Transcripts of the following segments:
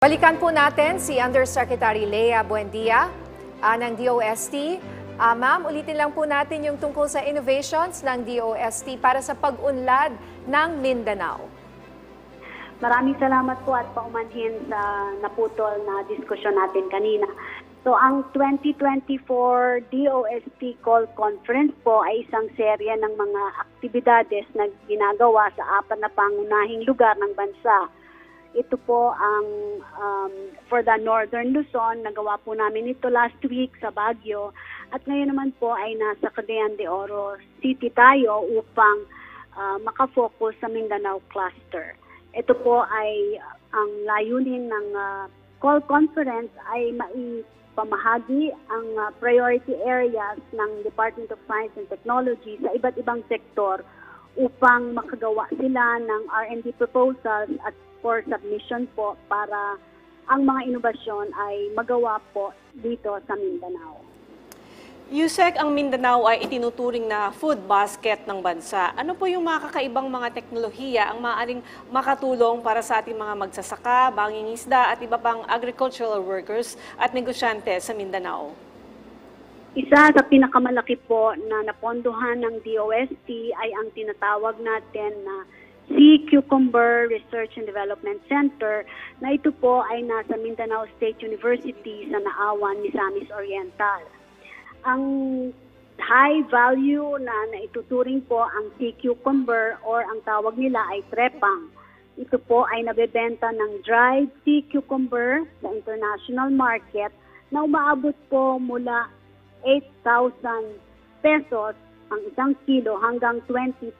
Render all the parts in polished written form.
Balikan po natin si Undersecretary Lea Buendia ng DOST. Ma'am, ulitin lang po natin yung tungkol sa innovations ng DOST para sa pag-unlad ng Mindanao. Maraming salamat po at paumanhin sa naputol na diskusyon natin kanina. So ang 2024 DOST Call Conference po ay isang serye ng mga aktibidades na ginagawa sa 4 na pangunahing lugar ng bansa. Ito po ang for the Northern Luzon, nagawa po namin ito last week sa Baguio. At ngayon naman po ay nasa Cagayan de Oro City tayo upang makafocus sa Mindanao Cluster. Ito po ay ang layunin ng call conference ay maipamahagi ang priority areas ng Department of Science and Technology sa iba't ibang sektor upang makagawa sila ng R&D proposals at for submission po para ang mga inobasyon ay magawa po dito sa Mindanao. Yusek, ang Mindanao ay itinuturing na food basket ng bansa. Ano po yung mga kakaibang mga teknolohiya ang maaaring makatulong para sa ating mga magsasaka, mangingisda at iba pang agricultural workers at negosyante sa Mindanao? Isa sa pinakamalaki po na napondohan ng DOST ay ang tinatawag natin na Sea Cucumber Research and Development Center na ito po ay nasa Mindanao State University sa Naawan, Misamis Oriental. Ang high value na naituturing po ang sea cucumber or ang tawag nila ay trepang. Ito po ay nabebenta ng dried sea cucumber sa international market na umaabot po mula 8,000 pesos ang isang kilo hanggang 20,000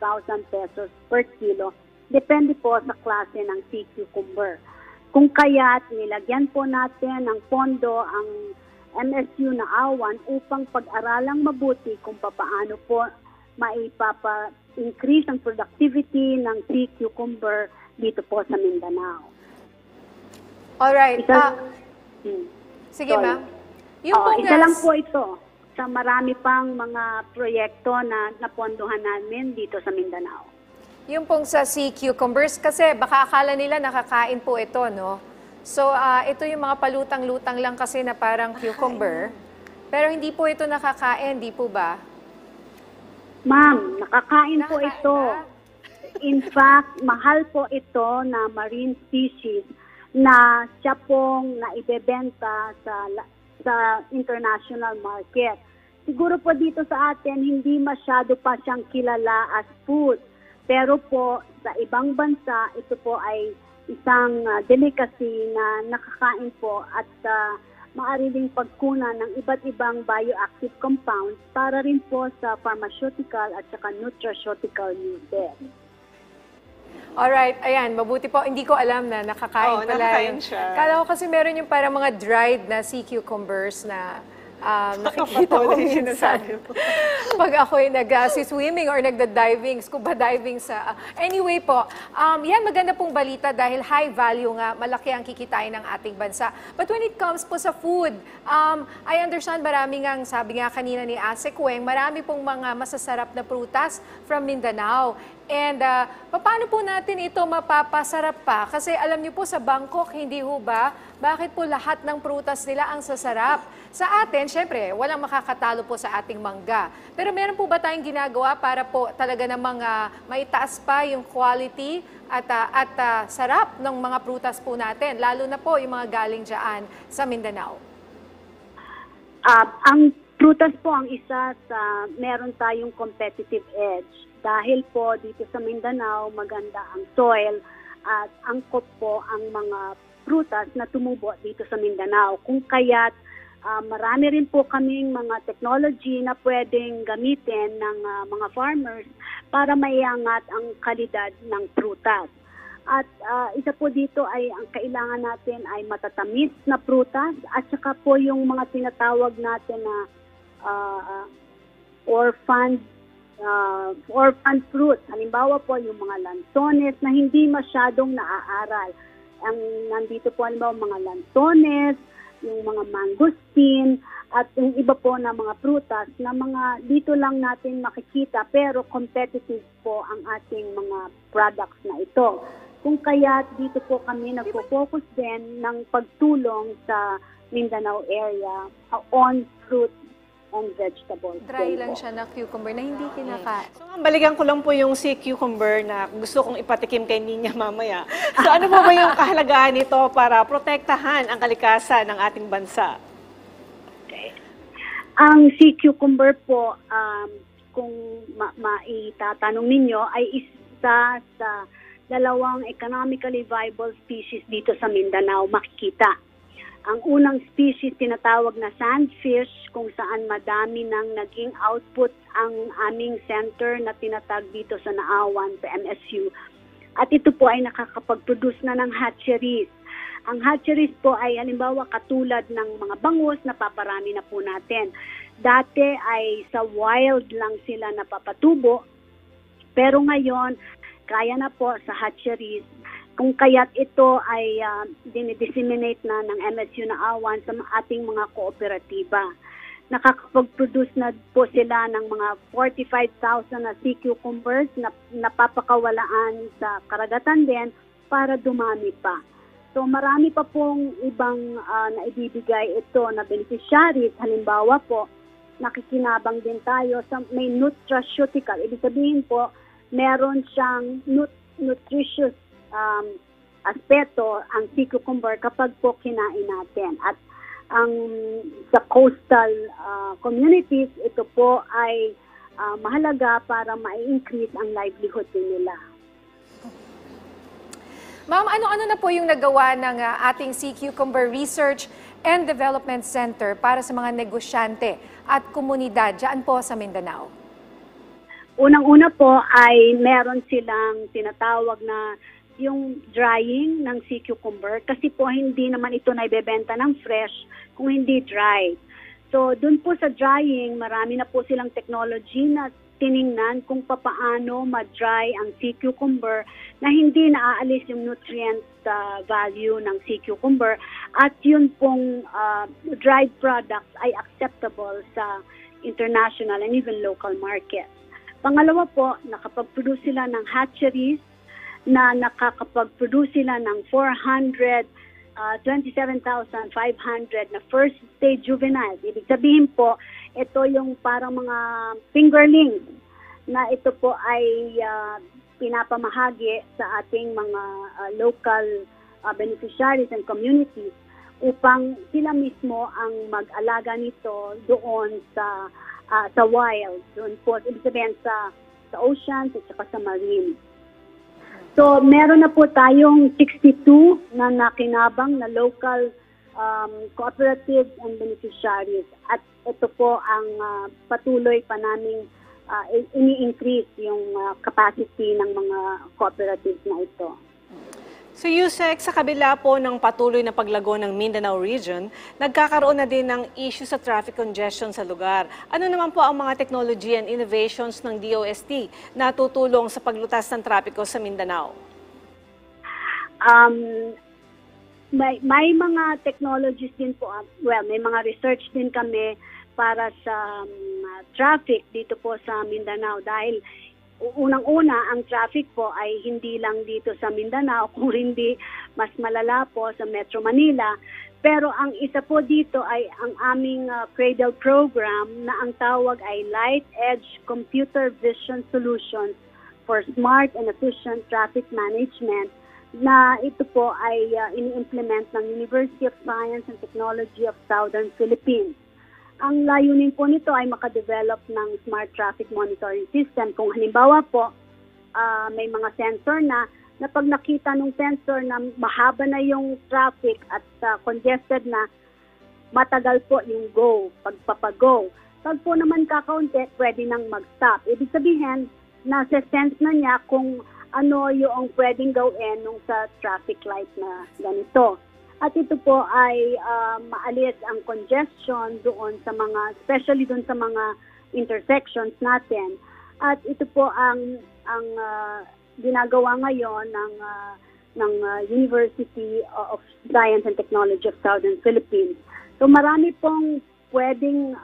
pesos per kilo. Depende po sa klase ng sea cucumber. Kung kaya't nilagyan po natin ng pondo ang MSU na Awan upang pag-aralang mabuti kung paano po maipapa-increase ang productivity ng sea cucumber dito po sa Mindanao. Alright. Sige, ma'am. Isa lang po ito sa marami pang mga proyekto na napondohan namin dito sa Mindanao. Yung pong sa sea cucumbers, kasi baka akala nila nakakain po ito, no? So, ito yung mga palutang-lutang lang kasi na parang cucumber. Pero hindi po ito nakakain, di po ba? Ma'am, nakakain po ito. In fact, mahal po ito na marine species na siya pong naibebenta sa international market. Siguro po dito sa atin, hindi masyado pa siyang kilala as food. Pero po, sa ibang bansa, ito po ay isang delicacy na nakakain po at maaari ding pagkunan ng iba't ibang bioactive compounds para rin po sa pharmaceutical at saka nutraceutical uses. Alright, ayan, mabuti po. Hindi ko alam na nakakain pala. Nakakain siya. Kala ko kasi meron yung parang mga dried na sea cucumbers na nakikita ko minsan. Pag ako'y nag-swimming or nagda-diving, scuba diving sa... anyway po, yan maganda pong balita dahil high value nga, malaki ang kikitain ng ating bansa. But when it comes po sa food, I understand marami nga, sabi nga kanina ni Ase Kueng, marami pong mga masasarap na prutas from Mindanao. And paano po natin ito mapapasarap pa? Kasi alam niyo po sa Bangkok, hindi ho ba? Bakit po lahat ng prutas nila ang sasarap? Sa atin, syempre, walang makakatalo po sa ating mangga. Pero meron po ba tayong ginagawa para po talaga namang maitaas pa yung quality at sarap ng mga prutas po natin? Lalo na po yung mga galing dyan sa Mindanao. Ang prutas po ang isa sa meron tayong competitive edge. Dahil po dito sa Mindanao, maganda ang soil at angkop po ang mga prutas na tumubo dito sa Mindanao. Kung kaya't marami rin po kaming mga technology na pwedeng gamitin ng mga farmers para maiangat ang kalidad ng prutas. At isa po dito ay ang kailangan natin ay matatamis na prutas at saka po yung mga tinatawag natin na orphan fruit. Halimbawa po yung mga lanzones na hindi masyadong naaaral. Ang nandito po halimbawa mga lanzones, yung mga mangosteen, at yung iba po na mga prutas na mga dito lang natin makikita pero competitive po ang ating mga products na ito. Kung kaya dito po kami nagpo-focus din ng pagtulong sa Mindanao area on fruit and vegetables. Dry din lang po. siya na cucumber na hindi kinakain. So, balikan ko lang po yung sea cucumber na gusto kong ipatikim kay Ninya mamaya. So, ano po ba yung kahalagahan nito para protektahan ang kalikasan ng ating bansa? Ang sea cucumber po, kung maitatanong ninyo, ay isa sa dalawang economically viable species dito sa Mindanao makikita. Ang unang species tinatawag na sandfish, kung saan madami nang naging output ang aming center na tinatag dito sa Naawan, sa MSU. At ito po ay nakakapag-produce na ng hatcheries. Ang hatcheries po ay halimbawa katulad ng mga bangus na paparami na po natin. Dati ay sa wild lang sila napapatubo, pero ngayon kaya na po sa hatcheries. Kung kaya't ito ay dinidisseminate na ng MSU Naawan sa ating mga kooperatiba. Nakakapag-produce na po sila ng mga 45,000 na sea cucumbers na napapakawalaan sa karagatan din para dumami pa. So marami pa pong ibang naibibigay ito na beneficiaries. Halimbawa po, nakikinabang din tayo sa may nutraceutical. Ibig sabihin po, meron siyang nutritious aspeto ang sea cucumber kapag po kinain natin. At ang sa coastal communities, ito po ay mahalaga para ma-increase ang livelihood din nila. Ma'am, ano-ano na po yung nagawa ng ating Sea Cucumber Research and Development Center para sa mga negosyante at komunidad dyan po sa Mindanao? Unang-una po ay meron silang tinatawag na yung drying ng sea cucumber kasi po hindi naman ito naibebenta ng fresh kung hindi dry. So dun po sa drying, marami na po silang technology na tiningnan kung papaano ma-dry ang sea cucumber na hindi naaalis yung nutrient value ng sea cucumber at yun pong dried products ay acceptable sa international and even local markets. Pangalawa po, nakapag-produce sila ng hatcheries na nakakapag-produce sila ng 427,500 na first stage juveniles. Ibig sabihin po, ito yung parang mga fingerlings na ito po ay pinapamahagi sa ating mga local beneficiaries and communities upang sila mismo ang mag-alaga nito doon sa wild, doon po, ibig sabihin sa oceans at saka sa marine. So, meron na po tayong 62 na nakinabang na local cooperatives and beneficiaries. At ito po ang patuloy pa naming ini-increase yung capacity ng mga cooperatives na ito. So Yusek, sa kabila po ng patuloy na paglago ng Mindanao region, nagkakaroon na din ng issue sa traffic congestion sa lugar. Ano naman po ang mga technology and innovations ng DOST na tutulong sa paglutas ng trapiko sa Mindanao? May mga technologies din po, may mga research din kami para sa traffic dito po sa Mindanao dahil unang-una, ang traffic po ay hindi lang dito sa Mindanao, kung hindi mas malala po sa Metro Manila. Pero ang isa po dito ay ang aming Cradle program na ang tawag ay Light Edge Computer Vision Solutions for Smart and Efficient Traffic Management na ito po ay ini-implement ng University of Science and Technology of Southern Philippines. Ang layunin po nito ay makadevelop ng smart traffic monitoring system. Kung halimbawa po, may mga sensor na pag nakita ng sensor na mahaba na yung traffic at congested na, matagal po yung go, pagpapago. Pag po naman kakaunti, pwede nang mag-stop. Ibig sabihin, nasa-sense na niya kung ano yung pwedeng gawin nung sa traffic light na ganito. At ito po ay maalis ang congestion doon sa mga, especially doon sa mga intersections natin. At ito po ang ginagawa ngayon ng University of Science and Technology of Southern Philippines. So marami pong pwedeng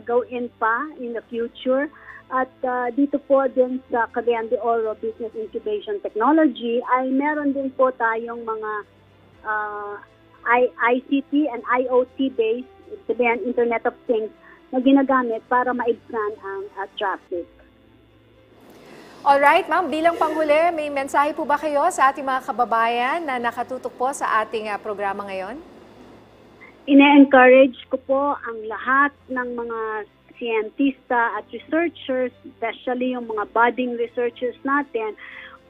gawin pa in the future. At dito po din sa Cagayan de Oro Business Incubation Technology ay meron din po tayong mga ICT and IoT-based, sabihin Internet of Things, na ginagamit para maibsan ang traffic. Alright, ma'am, bilang panghuli, may mensahe po ba kayo sa ating mga kababayan na nakatutok po sa ating programa ngayon? Ine-encourage ko po ang lahat ng mga siyentista at researchers, especially yung mga budding researchers natin,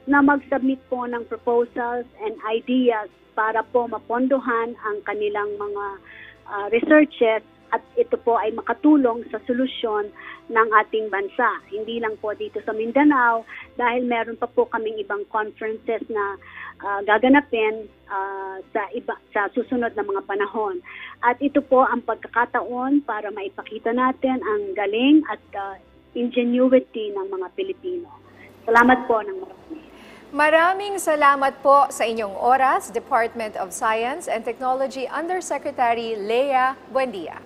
na mag-submit po ng proposals and ideas para po mapondohan ang kanilang mga researches at ito po ay makatulong sa solusyon ng ating bansa. Hindi lang po dito sa Mindanao dahil meron pa po kaming ibang conferences na gaganapin sa susunod na mga panahon. At ito po ang pagkakataon para maipakita natin ang galing at ingenuity ng mga Pilipino. Salamat po ng marami. Maraming salamat po sa inyong oras, Department of Science and Technology Undersecretary Lea Buendia.